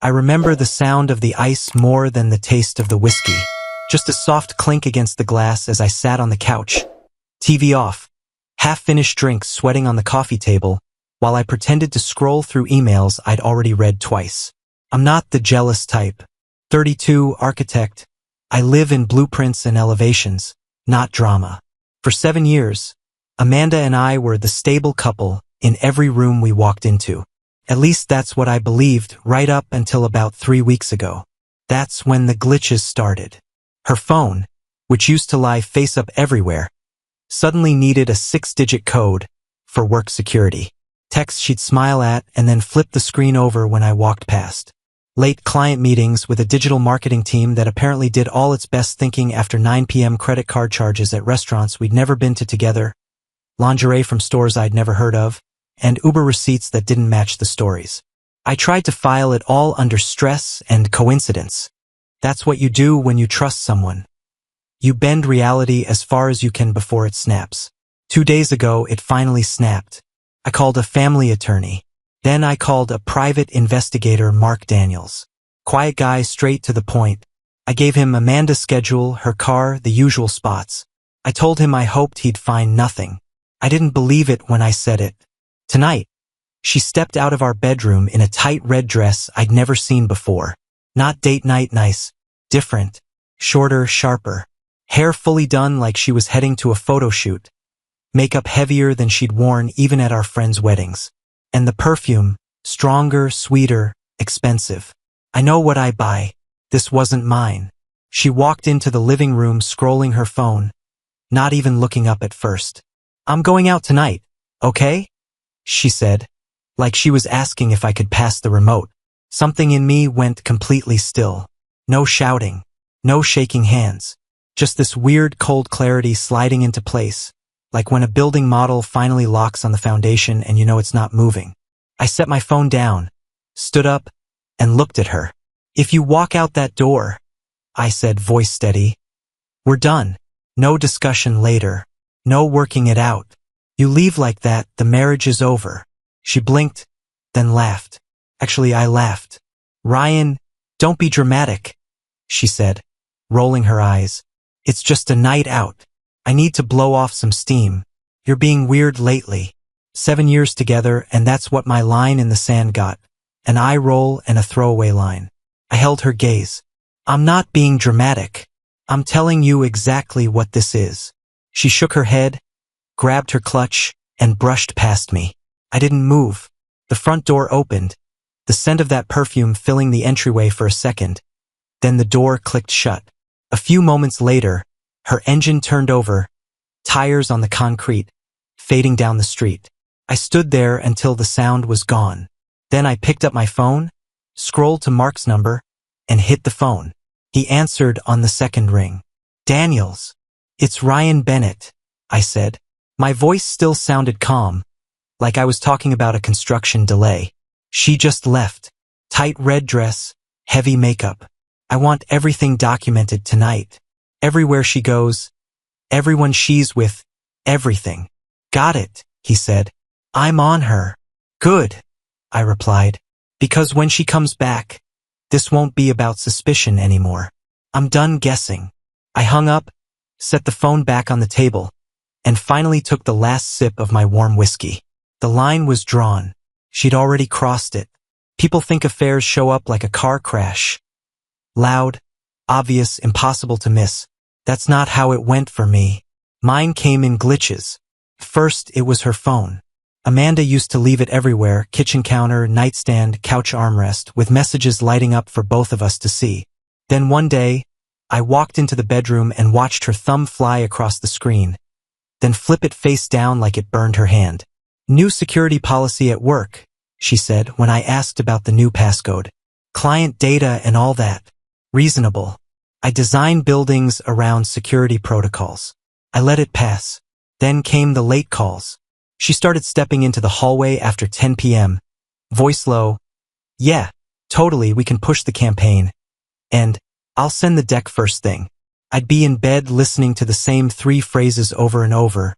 I remember the sound of the ice more than the taste of the whiskey. Just a soft clink against the glass as I sat on the couch. TV off. Half-finished drinks sweating on the coffee table, while I pretended to scroll through emails I'd already read twice. I'm not the jealous type. 32, architect. I live in blueprints and elevations, not drama. For 7 years, Amanda and I were the stable couple in every room we walked into. At least that's what I believed right up until about 3 weeks ago. That's when the glitches started. Her phone, which used to lie face up everywhere, suddenly needed a 6-digit code for work security. Texts she'd smile at and then flip the screen over when I walked past. Late client meetings with a digital marketing team that apparently did all its best thinking after 9 p.m. credit card charges at restaurants we'd never been to together, lingerie from stores I'd never heard of, and Uber receipts that didn't match the stories. I tried to file it all under stress and coincidence. That's what you do when you trust someone. You bend reality as far as you can before it snaps. 2 days ago, it finally snapped. I called a family attorney. Then I called a private investigator, Mark Daniels. Quiet guy, straight to the point. I gave him Amanda's schedule, her car, the usual spots. I told him I hoped he'd find nothing. I didn't believe it when I said it. Tonight, she stepped out of our bedroom in a tight red dress I'd never seen before. Not date night nice. Different. Shorter, sharper. Hair fully done like she was heading to a photo shoot. Makeup heavier than she'd worn even at our friends' weddings. And the perfume, stronger, sweeter, expensive. I know what I buy. This wasn't mine. She walked into the living room scrolling her phone, not even looking up at first. I'm going out tonight, okay? She said, like she was asking if I could pass the remote. Something in me went completely still. No shouting, no shaking hands. Just this weird cold clarity sliding into place. Like when a building model finally locks on the foundation and you know it's not moving. I set my phone down, stood up, and looked at her. If you walk out that door, I said, voice steady, we're done. No discussion later. No working it out. You leave like that, the marriage is over. She blinked, then laughed. Actually, I laughed. Ryan, don't be dramatic, she said, rolling her eyes. It's just a night out. I need to blow off some steam. You're being weird lately. 7 years together, and that's what my line in the sand got. An eye roll and a throwaway line. I held her gaze. I'm not being dramatic. I'm telling you exactly what this is. She shook her head, grabbed her clutch, and brushed past me. I didn't move. The front door opened, the scent of that perfume filling the entryway for a second. Then the door clicked shut. A few moments later, her engine turned over, tires on the concrete, fading down the street. I stood there until the sound was gone. Then I picked up my phone, scrolled to Mark's number, and hit the phone. He answered on the second ring. Daniels. It's Ryan Bennett, I said. My voice still sounded calm, like I was talking about a construction delay. She just left. Tight red dress, heavy makeup. I want everything documented tonight. Everywhere she goes, everyone she's with, everything. Got it, he said. I'm on her. Good, I replied. Because when she comes back, this won't be about suspicion anymore. I'm done guessing. I hung up, set the phone back on the table, and finally took the last sip of my warm whiskey. The line was drawn. She'd already crossed it. People think affairs show up like a car crash. Loud, obvious, impossible to miss. That's not how it went for me. Mine came in glitches. First, it was her phone. Amanda used to leave it everywhere, kitchen counter, nightstand, couch armrest, with messages lighting up for both of us to see. Then one day, I walked into the bedroom and watched her thumb fly across the screen, then flip it face down like it burned her hand. New security policy at work, she said when I asked about the new passcode. Client data and all that. Reasonable. I design buildings around security protocols. I let it pass. Then came the late calls. She started stepping into the hallway after 10 p.m. Voice low. Yeah, totally, we can push the campaign. And, I'll send the deck first thing. I'd be in bed listening to the same 3 phrases over and over,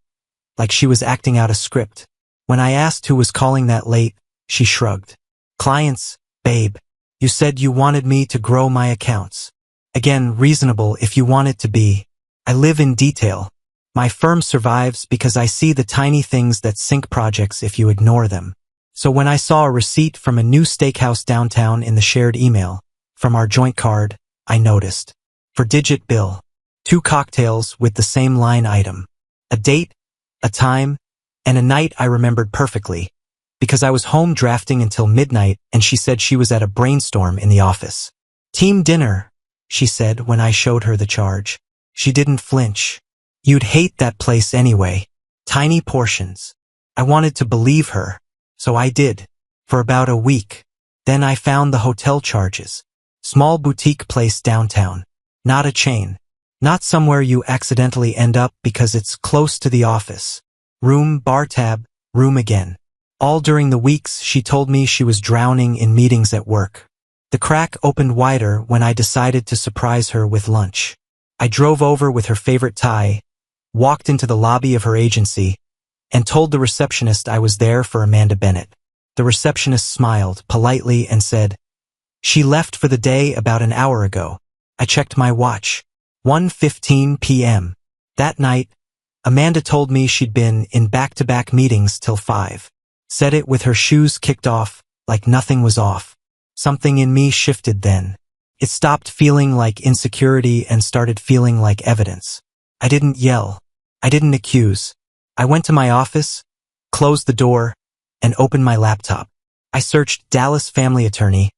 like she was acting out a script. When I asked who was calling that late, she shrugged. Clients, babe. You said you wanted me to grow my accounts. Again, reasonable if you want it to be. I live in detail. My firm survives because I see the tiny things that sink projects if you ignore them. So when I saw a receipt from a new steakhouse downtown in the shared email, from our joint card, I noticed. For digit bill. 2 cocktails with the same line item. A date, a time, and a night I remembered perfectly, because I was home drafting until midnight and she said she was at a brainstorm in the office. Team dinner, she said when I showed her the charge. She didn't flinch. You'd hate that place anyway. Tiny portions. I wanted to believe her, so I did. For about a week. Then I found the hotel charges. Small boutique place downtown. Not a chain. Not somewhere you accidentally end up because it's close to the office. Room, bar tab, room again. All during the weeks she told me she was drowning in meetings at work. The crack opened wider when I decided to surprise her with lunch. I drove over with her favorite tie, walked into the lobby of her agency, and told the receptionist I was there for Amanda Bennett. The receptionist smiled politely and said, "She left for the day about an hour ago." I checked my watch. 1:15 p.m. That night, Amanda told me she'd been in back-to-back meetings till 5. Said it with her shoes kicked off, like nothing was off. Something in me shifted then. It stopped feeling like insecurity and started feeling like evidence. I didn't yell. I didn't accuse. I went to my office, closed the door, and opened my laptop. I searched Dallas Family Attorney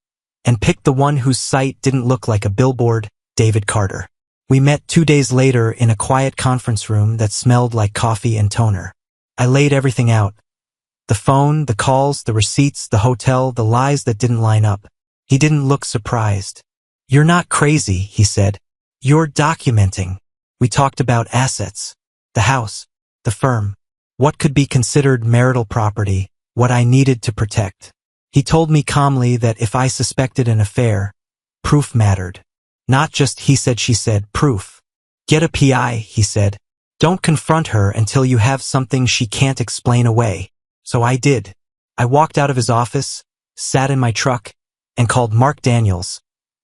and picked the one whose site didn't look like a billboard, David Carter. We met 2 days later in a quiet conference room that smelled like coffee and toner. I laid everything out. The phone, the calls, the receipts, the hotel, the lies that didn't line up. He didn't look surprised. "You're not crazy," he said. "You're documenting." We talked about assets. The house. The firm. What could be considered marital property. What I needed to protect. He told me calmly that if I suspected an affair, proof mattered. Not just he said she said, proof. Get a PI, he said. Don't confront her until you have something she can't explain away. So I did. I walked out of his office, sat in my truck, and called Mark Daniels,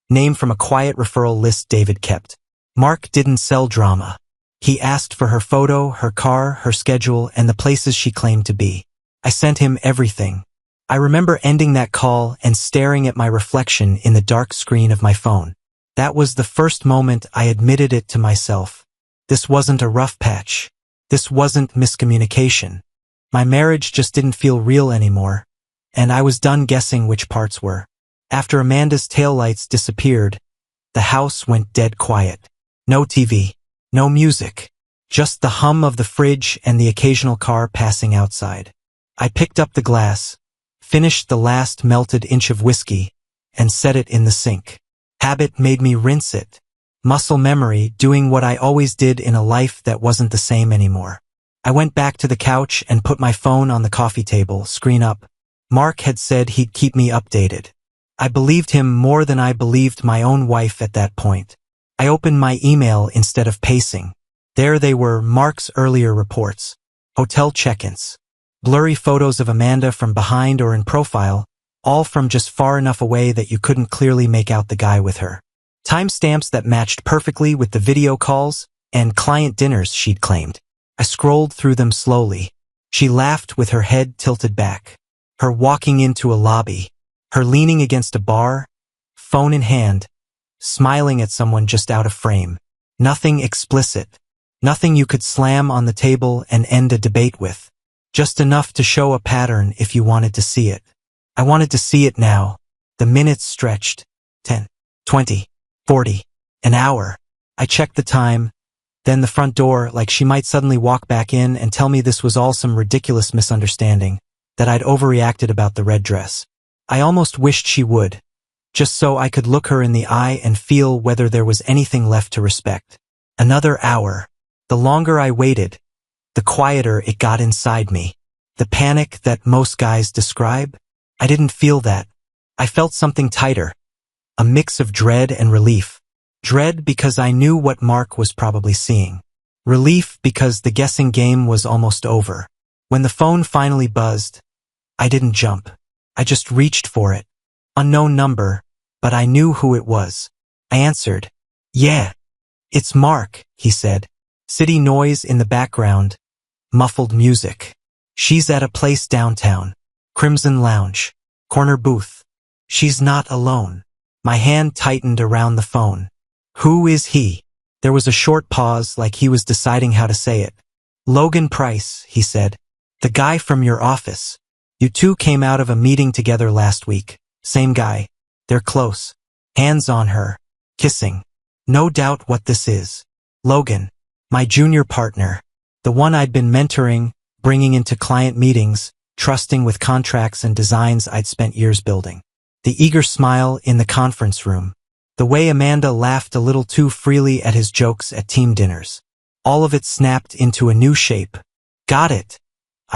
name from a quiet referral list David kept. Mark didn't sell drama. He asked for her photo, her car, her schedule, and the places she claimed to be. I sent him everything. I remember ending that call and staring at my reflection in the dark screen of my phone. That was the first moment I admitted it to myself. This wasn't a rough patch. This wasn't miscommunication. My marriage just didn't feel real anymore, and I was done guessing which parts were. After Amanda's taillights disappeared, the house went dead quiet. No TV, no music, just the hum of the fridge and the occasional car passing outside. I picked up the glass, finished the last melted inch of whiskey, and set it in the sink. Habit made me rinse it. Muscle memory doing what I always did in a life that wasn't the same anymore. I went back to the couch and put my phone on the coffee table, screen up. Mark had said he'd keep me updated. I believed him more than I believed my own wife at that point. I opened my email instead of pacing. There they were, Mark's earlier reports. Hotel check-ins. Blurry photos of Amanda from behind or in profile, all from just far enough away that you couldn't clearly make out the guy with her. Timestamps that matched perfectly with the video calls and client dinners she'd claimed. I scrolled through them slowly. She laughed with her head tilted back. Her walking into a lobby. Her leaning against a bar, phone in hand, smiling at someone just out of frame. Nothing explicit. Nothing you could slam on the table and end a debate with. Just enough to show a pattern if you wanted to see it. I wanted to see it now. The minutes stretched. 10, 20, 40, an hour. I checked the time. Then the front door, like she might suddenly walk back in and tell me this was all some ridiculous misunderstanding, that I'd overreacted about the red dress. I almost wished she would, just so I could look her in the eye and feel whether there was anything left to respect. Another hour. The longer I waited, the quieter it got inside me. The panic that most guys describe? I didn't feel that. I felt something tighter. A mix of dread and relief. Dread because I knew what Mark was probably seeing. Relief because the guessing game was almost over. When the phone finally buzzed, I didn't jump. I just reached for it. Unknown number, but I knew who it was. I answered, "Yeah, it's Mark," he said. City noise in the background, muffled music. "She's at a place downtown. Crimson Lounge. Corner booth. She's not alone." My hand tightened around the phone. "Who is he?" There was a short pause, like he was deciding how to say it. "Logan Price," he said. "The guy from your office. You two came out of a meeting together last week. Same guy. They're close. Hands on her. Kissing. No doubt what this is. Logan. My junior partner. The one I'd been mentoring, bringing into client meetings, trusting with contracts and designs I'd spent years building." The eager smile in the conference room. The way Amanda laughed a little too freely at his jokes at team dinners. All of it snapped into a new shape. "Got it,"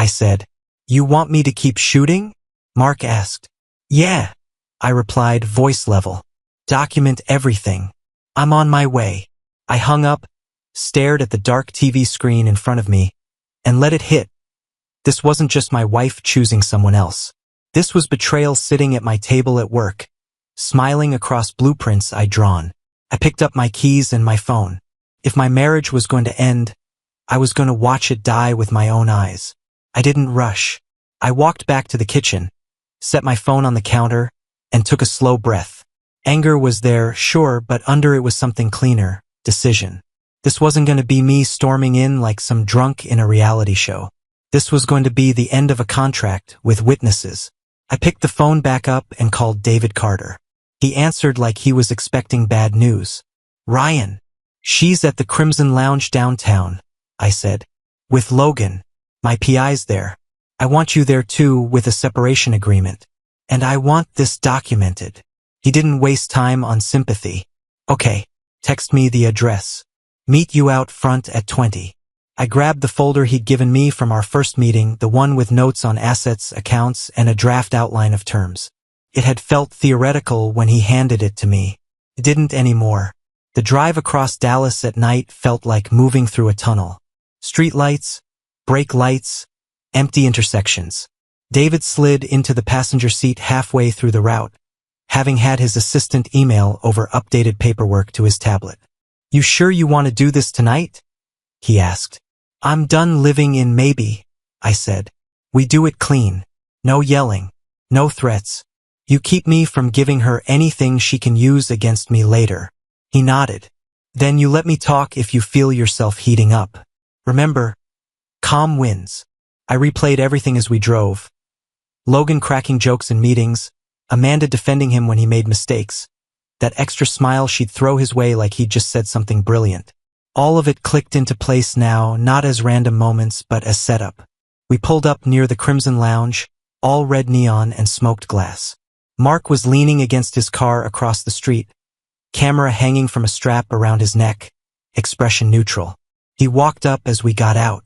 I said. "You want me to keep shooting?" Mark asked. "Yeah," I replied, voice level. "Document everything. I'm on my way." I hung up, stared at the dark TV screen in front of me, and let it hit. This wasn't just my wife choosing someone else. This was betrayal sitting at my table at work, smiling across blueprints I'd drawn. I picked up my keys and my phone. If my marriage was going to end, I was going to watch it die with my own eyes. I didn't rush. I walked back to the kitchen, set my phone on the counter, and took a slow breath. Anger was there, sure, but under it was something cleaner: decision. This wasn't going to be me storming in like some drunk in a reality show. This was going to be the end of a contract with witnesses. I picked the phone back up and called David Carter. He answered like he was expecting bad news. "Ryan, she's at the Crimson Lounge downtown," I said. "With Logan. My PI's there. I want you there too, with a separation agreement. And I want this documented." He didn't waste time on sympathy. "Okay, text me the address. Meet you out front at 20. I grabbed the folder he'd given me from our first meeting, the one with notes on assets, accounts, and a draft outline of terms. It had felt theoretical when he handed it to me. It didn't anymore. The drive across Dallas at night felt like moving through a tunnel. Street lights, brake lights, empty intersections. David slid into the passenger seat halfway through the route, having had his assistant email over updated paperwork to his tablet. "You sure you want to do this tonight?" he asked. "I'm done living in maybe," I said. "We do it clean. No yelling. No threats. You keep me from giving her anything she can use against me later." He nodded. "Then you let me talk if you feel yourself heating up. Remember, calm wins." I replayed everything as we drove. Logan cracking jokes in meetings, Amanda defending him when he made mistakes, that extra smile she'd throw his way like he'd just said something brilliant. All of it clicked into place now, not as random moments, but as setup. We pulled up near the Crimson Lounge, all red neon and smoked glass. Mark was leaning against his car across the street, camera hanging from a strap around his neck, expression neutral. He walked up as we got out.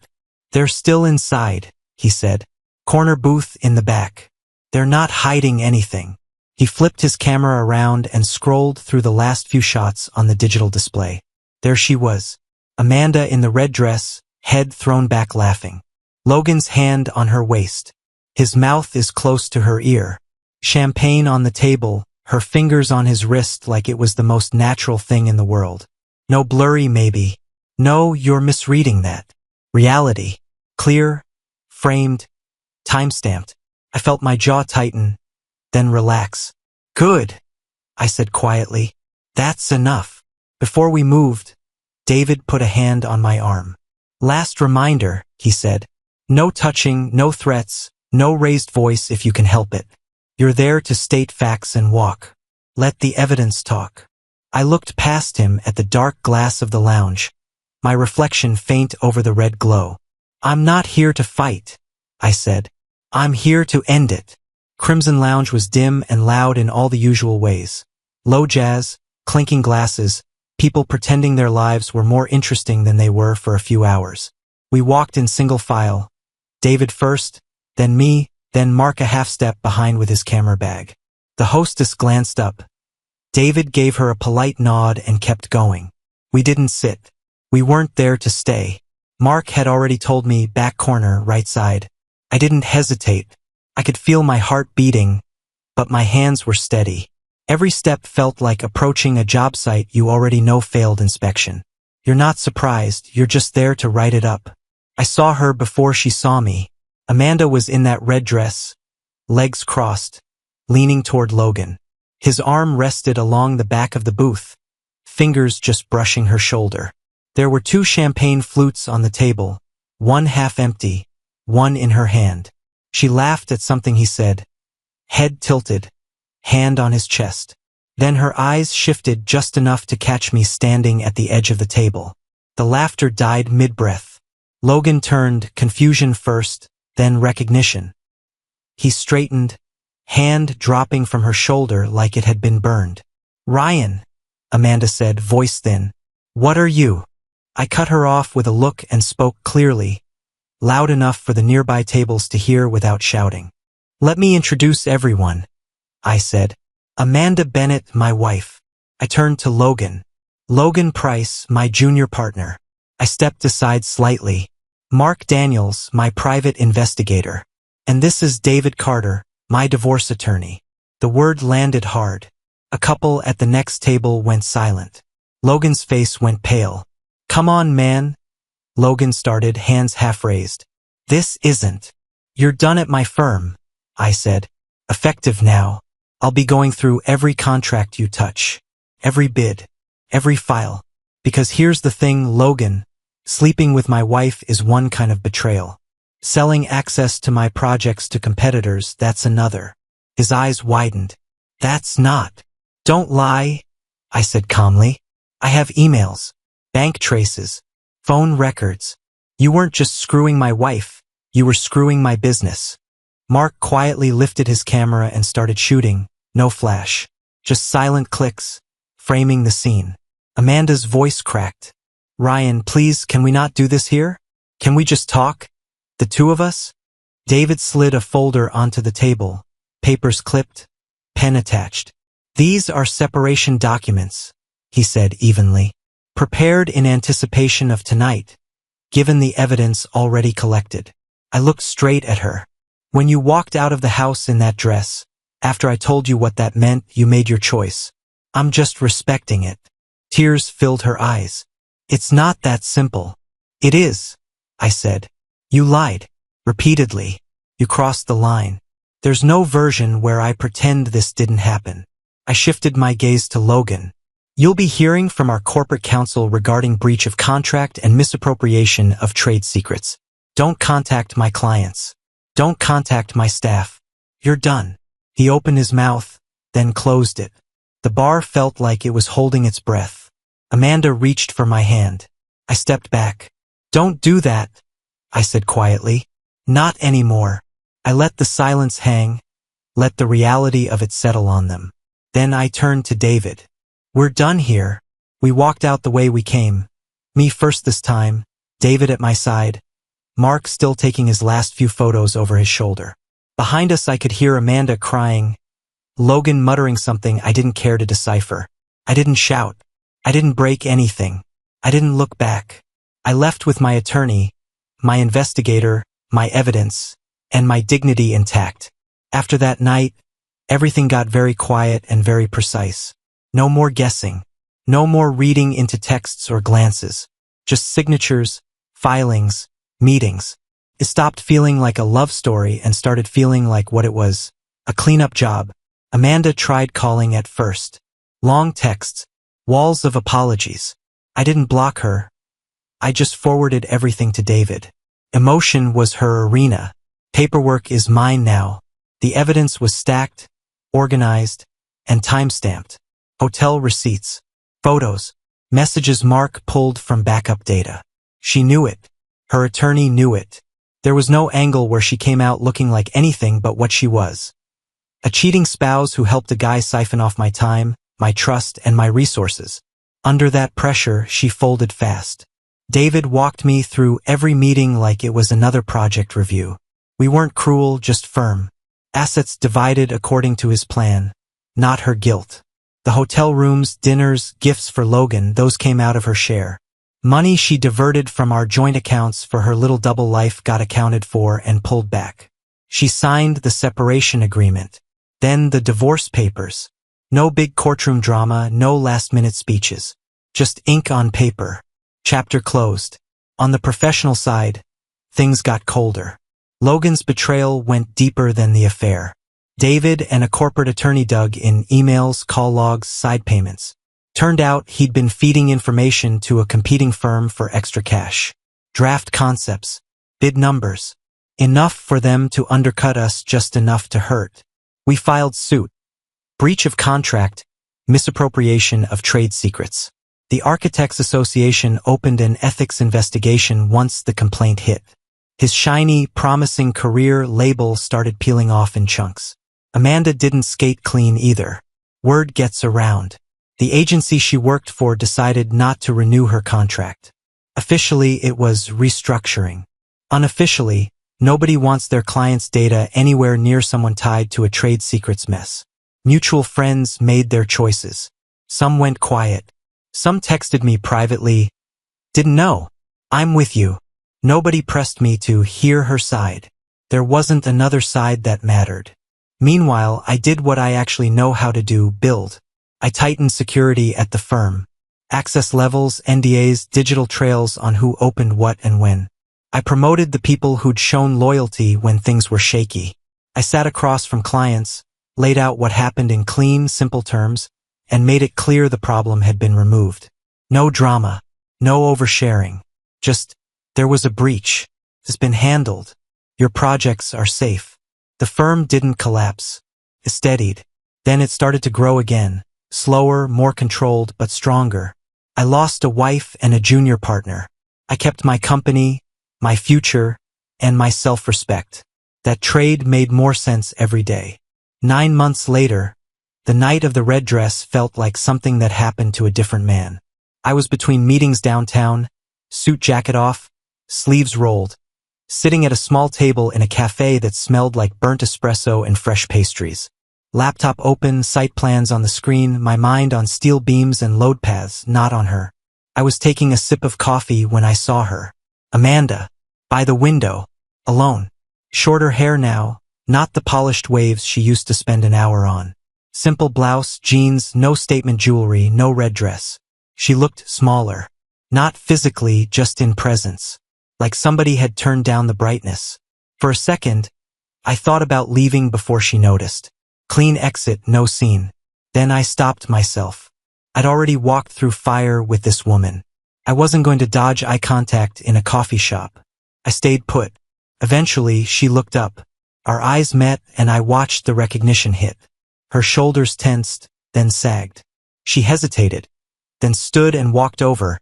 "They're still inside," he said. "Corner booth in the back. They're not hiding anything." He flipped his camera around and scrolled through the last few shots on the digital display. There she was, Amanda in the red dress, head thrown back laughing. Logan's hand on her waist. His mouth is close to her ear. Champagne on the table, her fingers on his wrist like it was the most natural thing in the world. No blurry maybe. No, you're misreading that. Reality. Clear, framed, time-stamped. I felt my jaw tighten, then relax. "Good," I said quietly. "That's enough." Before we moved, David put a hand on my arm. "Last reminder," he said. "No touching, no threats, no raised voice if you can help it. You're there to state facts and walk. Let the evidence talk." I looked past him at the dark glass of the lounge, my reflection faint over the red glow. "I'm not here to fight," I said. "I'm here to end it." Crimson Lounge was dim and loud in all the usual ways. Low jazz, clinking glasses, people pretending their lives were more interesting than they were for a few hours. We walked in single file. David first, then me, then Mark a half step behind with his camera bag. The hostess glanced up. David gave her a polite nod and kept going. We didn't sit. We weren't there to stay. Mark had already told me back corner, right side. I didn't hesitate. I could feel my heart beating, but my hands were steady. Every step felt like approaching a job site you already know failed inspection. You're not surprised, you're just there to write it up. I saw her before she saw me. Amanda was in that red dress, legs crossed, leaning toward Logan. His arm rested along the back of the booth, fingers just brushing her shoulder. There were 2 champagne flutes on the table, one half empty, one in her hand. She laughed at something he said, head tilted, hand on his chest. Then her eyes shifted just enough to catch me standing at the edge of the table. The laughter died mid-breath. Logan turned, confusion first, then recognition. He straightened, hand dropping from her shoulder like it had been burned. "Ryan," Amanda said, voice thin. "What are you?" I cut her off with a look and spoke clearly, loud enough for the nearby tables to hear without shouting. "Let me introduce everyone," I said. "Amanda Bennett, my wife." I turned to Logan. "Logan Price, my junior partner." I stepped aside slightly. "Mark Daniels, my private investigator. And this is David Carter, my divorce attorney." The word landed hard. A couple at the next table went silent. Logan's face went pale. "Come on, man," Logan started, hands half raised. "This isn't. You're done at my firm," I said. "Effective now. I'll be going through every contract you touch, every bid, every file. Because here's the thing, Logan, sleeping with my wife is one kind of betrayal. Selling access to my projects to competitors, that's another." His eyes widened. "That's not." "Don't lie," I said calmly. "I have emails, bank traces, phone records. You weren't just screwing my wife, you were screwing my business." Mark quietly lifted his camera and started shooting. No flash, just silent clicks, framing the scene. Amanda's voice cracked. "Ryan, please, can we not do this here? Can we just talk? The 2 of us?" David slid a folder onto the table, papers clipped, pen attached. "These are separation documents," he said evenly. "Prepared in anticipation of tonight, given the evidence already collected." I looked straight at her. "When you walked out of the house in that dress, after I told you what that meant, you made your choice. I'm just respecting it." Tears filled her eyes. "It's not that simple." "It is," I said. "You lied. Repeatedly. You crossed the line. There's no version where I pretend this didn't happen." I shifted my gaze to Logan. "You'll be hearing from our corporate counsel regarding breach of contract and misappropriation of trade secrets. Don't contact my clients. Don't contact my staff. You're done." He opened his mouth, then closed it. The bar felt like it was holding its breath. Amanda reached for my hand. I stepped back. "Don't do that," I said quietly. "Not anymore." I let the silence hang, let the reality of it settle on them. Then I turned to David. "We're done here." We walked out the way we came. Me first this time, David at my side, Mark still taking his last few photos over his shoulder. Behind us I could hear Amanda crying, Logan muttering something I didn't care to decipher. I didn't shout. I didn't break anything. I didn't look back. I left with my attorney, my investigator, my evidence, and my dignity intact. After that night, everything got very quiet and very precise. No more guessing. No more reading into texts or glances. Just signatures, filings, meetings. It stopped feeling like a love story and started feeling like what it was, a cleanup job. Amanda tried calling at first. Long texts, walls of apologies. I didn't block her. I just forwarded everything to David. Emotion was her arena. Paperwork is mine now. The evidence was stacked, organized, and time-stamped. Hotel receipts, photos, messages Mark pulled from backup data. She knew it. Her attorney knew it. There was no angle where she came out looking like anything but what she was. A cheating spouse who helped a guy siphon off my time, my trust, and my resources. Under that pressure, she folded fast. David walked me through every meeting like it was another project review. We weren't cruel, just firm. Assets divided according to his plan, not her guilt. The hotel rooms, dinners, gifts for Logan, those came out of her share. Money she diverted from our joint accounts for her little double life got accounted for and pulled back. She signed the separation agreement. Then the divorce papers. No big courtroom drama, no last-minute speeches. Just ink on paper. Chapter closed. On the professional side, things got colder. Logan's betrayal went deeper than the affair. David and a corporate attorney dug in emails, call logs, side payments. Turned out he'd been feeding information to a competing firm for extra cash. Draft concepts. Bid numbers. Enough for them to undercut us, just enough to hurt. We filed suit. Breach of contract, misappropriation of trade secrets. The Architects Association opened an ethics investigation once the complaint hit. His shiny, promising career label started peeling off in chunks. Amanda didn't skate clean either. Word gets around. The agency she worked for decided not to renew her contract. Officially, it was restructuring. Unofficially, nobody wants their clients' data anywhere near someone tied to a trade secrets mess. Mutual friends made their choices. Some went quiet. Some texted me privately. Didn't know. I'm with you. Nobody pressed me to hear her side. There wasn't another side that mattered. Meanwhile, I did what I actually know how to do, build. I tightened security at the firm. Access levels, NDAs, digital trails on who opened what and when. I promoted the people who'd shown loyalty when things were shaky. I sat across from clients, laid out what happened in clean, simple terms, and made it clear the problem had been removed. No drama. No oversharing. Just, there was a breach. It's been handled. Your projects are safe. The firm didn't collapse. It steadied. Then it started to grow again. Slower, more controlled, but stronger. I lost a wife and a junior partner. I kept my company, my future, and my self-respect. That trade made more sense every day. 9 months later, the night of the red dress felt like something that happened to a different man. I was between meetings downtown, suit jacket off, sleeves rolled, sitting at a small table in a cafe that smelled like burnt espresso and fresh pastries. Laptop open, site plans on the screen, my mind on steel beams and load paths, not on her. I was taking a sip of coffee when I saw her. Amanda. By the window. Alone. Shorter hair now, not the polished waves she used to spend an hour on. Simple blouse, jeans, no statement jewelry, no red dress. She looked smaller. Not physically, just in presence. Like somebody had turned down the brightness. For a second, I thought about leaving before she noticed. Clean exit, no scene. Then I stopped myself. I'd already walked through fire with this woman. I wasn't going to dodge eye contact in a coffee shop. I stayed put. Eventually, she looked up. Our eyes met and I watched the recognition hit. Her shoulders tensed, then sagged. She hesitated, then stood and walked over,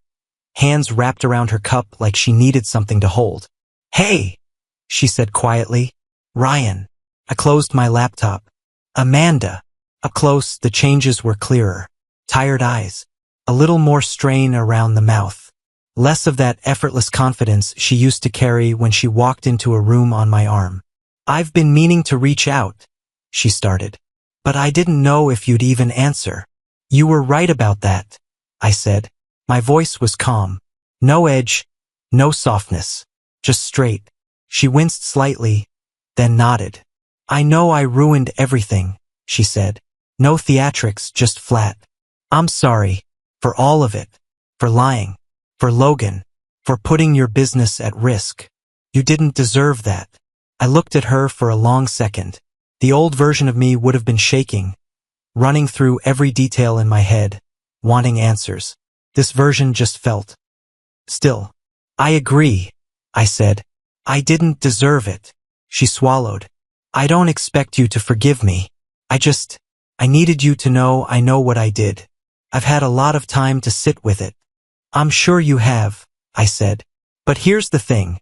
hands wrapped around her cup like she needed something to hold. "Hey," she said quietly. "Ryan." I closed my laptop. "Amanda." Up close, the changes were clearer. Tired eyes. A little more strain around the mouth. Less of that effortless confidence she used to carry when she walked into a room on my arm. "I've been meaning to reach out," she started. "But I didn't know if you'd even answer." "You were right about that," I said. My voice was calm. No edge, no softness. Just straight. She winced slightly, then nodded. "I know I ruined everything," she said. "No theatrics, just flat. I'm sorry. For all of it. For lying. For Logan. For putting your business at risk. You didn't deserve that." I looked at her for a long second. The old version of me would have been shaking, running through every detail in my head, wanting answers. This version just felt still. "I agree," I said. "I didn't deserve it." She swallowed. "I don't expect you to forgive me. I needed you to know I know what I did. I've had a lot of time to sit with it." "I'm sure you have," I said. "But here's the thing.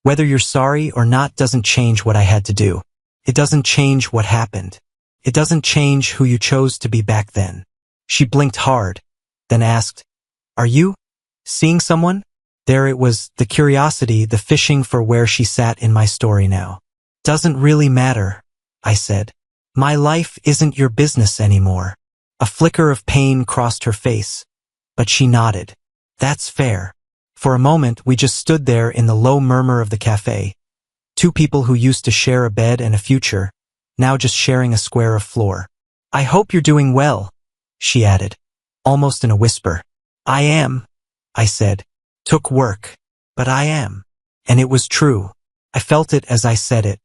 Whether you're sorry or not doesn't change what I had to do. It doesn't change what happened. It doesn't change who you chose to be back then." She blinked hard, then asked, "Are you seeing someone?" There it was, the curiosity, the fishing for where she sat in my story now. "Doesn't really matter," I said. "My life isn't your business anymore." A flicker of pain crossed her face, but she nodded. "That's fair." For a moment, we just stood there in the low murmur of the cafe. Two people who used to share a bed and a future, now just sharing a square of floor. I hope you're doing well, she added, almost in a whisper. I am, I said. Took work, but I am. And it was true. I felt it as I said it.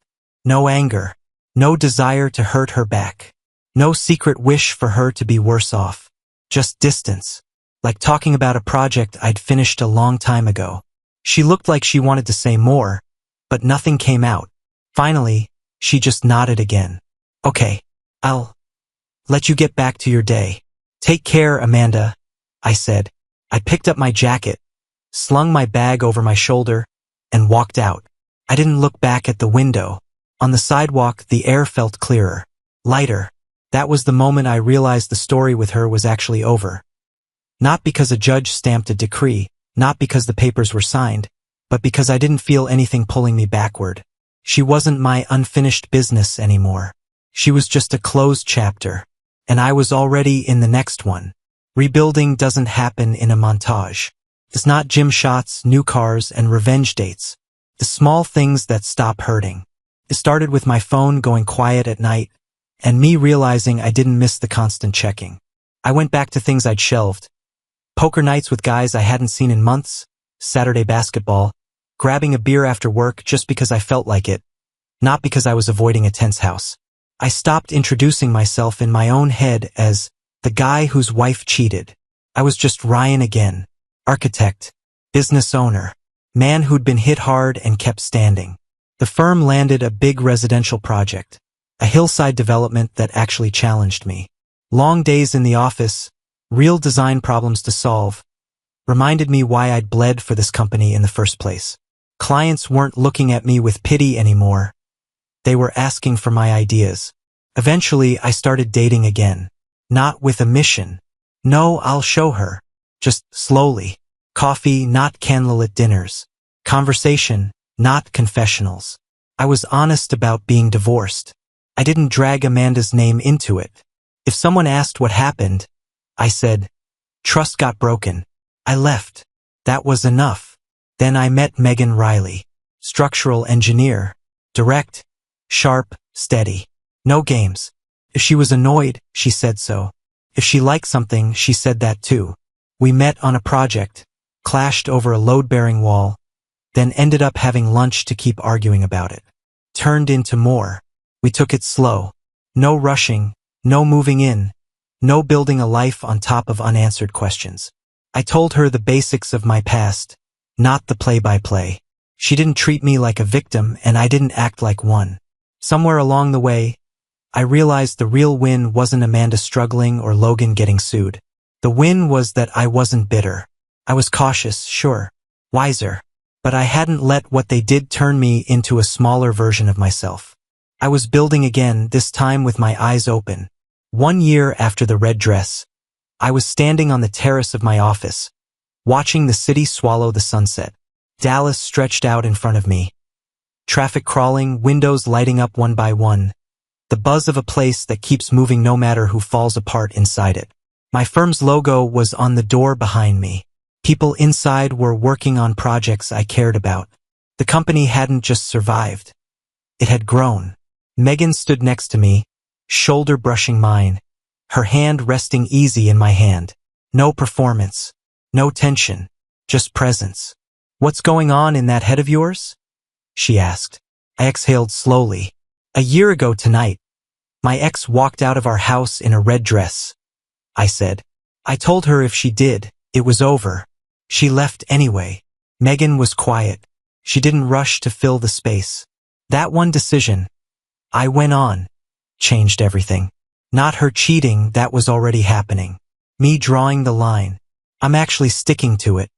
No anger. No desire to hurt her back. No secret wish for her to be worse off. Just distance. Like talking about a project I'd finished a long time ago. She looked like she wanted to say more, but nothing came out. Finally, she just nodded again. Okay, I'll let you get back to your day. Take care, Amanda, I said. I picked up my jacket, slung my bag over my shoulder, and walked out. I didn't look back at the window. On the sidewalk, the air felt clearer, lighter. That was the moment I realized the story with her was actually over. Not because a judge stamped a decree, not because the papers were signed, but because I didn't feel anything pulling me backward. She wasn't my unfinished business anymore. She was just a closed chapter, and I was already in the next one. Rebuilding doesn't happen in a montage. It's not gym shots, new cars, and revenge dates. The small things that stop hurting. It started with my phone going quiet at night, and me realizing I didn't miss the constant checking. I went back to things I'd shelved. Poker nights with guys I hadn't seen in months, Saturday basketball, grabbing a beer after work just because I felt like it, not because I was avoiding a tense house. I stopped introducing myself in my own head as the guy whose wife cheated. I was just Ryan again, architect, business owner, man who'd been hit hard and kept standing. The firm landed a big residential project, a hillside development that actually challenged me. Long days in the office, real design problems to solve, reminded me why I'd bled for this company in the first place. Clients weren't looking at me with pity anymore. They were asking for my ideas. Eventually, I started dating again. Not with a mission. No, I'll show her. Just slowly. Coffee, not candlelit dinners. Conversation, not confessionals. I was honest about being divorced. I didn't drag Amanda's name into it. If someone asked what happened, I said, trust got broken. I left. That was enough. Then I met Megan Riley. Structural engineer. Direct. Sharp. Steady. No games. If she was annoyed, she said so. If she liked something, she said that too. We met on a project, clashed over a load-bearing wall, then ended up having lunch to keep arguing about it. Turned into more. We took it slow. No rushing, no moving in, no building a life on top of unanswered questions. I told her the basics of my past, not the play-by-play. She didn't treat me like a victim, and I didn't act like one. Somewhere along the way, I realized the real win wasn't Amanda struggling or Logan getting sued. The win was that I wasn't bitter. I was cautious, sure, wiser, but I hadn't let what they did turn me into a smaller version of myself. I was building again, this time with my eyes open. 1 year after the red dress, I was standing on the terrace of my office, watching the city swallow the sunset. Dallas stretched out in front of me. Traffic crawling, windows lighting up one by one. The buzz of a place that keeps moving no matter who falls apart inside it. My firm's logo was on the door behind me. People inside were working on projects I cared about. The company hadn't just survived. It had grown. Megan stood next to me, shoulder brushing mine, her hand resting easy in my hand. No performance, no tension, just presence. What's going on in that head of yours? She asked. I exhaled slowly. A year ago tonight, my ex walked out of our house in a red dress. I said. I told her if she did, it was over. She left anyway. Megan was quiet. She didn't rush to fill the space. That one decision, I went on, changed everything. Not her cheating, that was already happening. Me drawing the line. I'm actually sticking to it.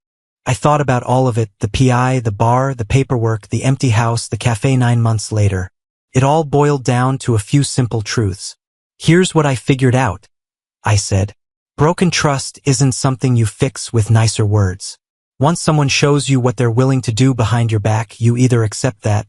I thought about all of it, the PI, the bar, the paperwork, the empty house, the cafe 9 months later. It all boiled down to a few simple truths. Here's what I figured out, I said. Broken trust isn't something you fix with nicer words. Once someone shows you what they're willing to do behind your back, you either accept that,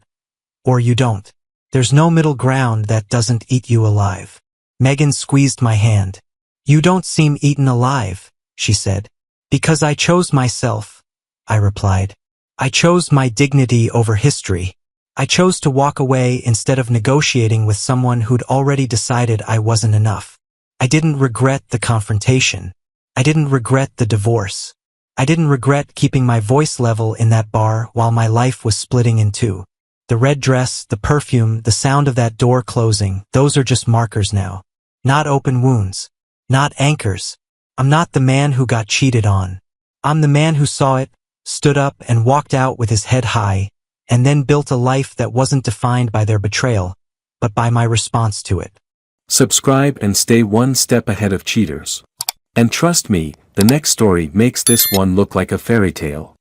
or you don't. There's no middle ground that doesn't eat you alive. Megan squeezed my hand. You don't seem eaten alive, she said. Because I chose myself, I replied. I chose my dignity over history. I chose to walk away instead of negotiating with someone who'd already decided I wasn't enough. I didn't regret the confrontation. I didn't regret the divorce. I didn't regret keeping my voice level in that bar while my life was splitting in two. The red dress, the perfume, the sound of that door closing, those are just markers now. Not open wounds. Not anchors. I'm not the man who got cheated on. I'm the man who saw it, stood up and walked out with his head high, and then built a life that wasn't defined by their betrayal, but by my response to it. Subscribe and stay one step ahead of cheaters. And trust me, the next story makes this one look like a fairy tale.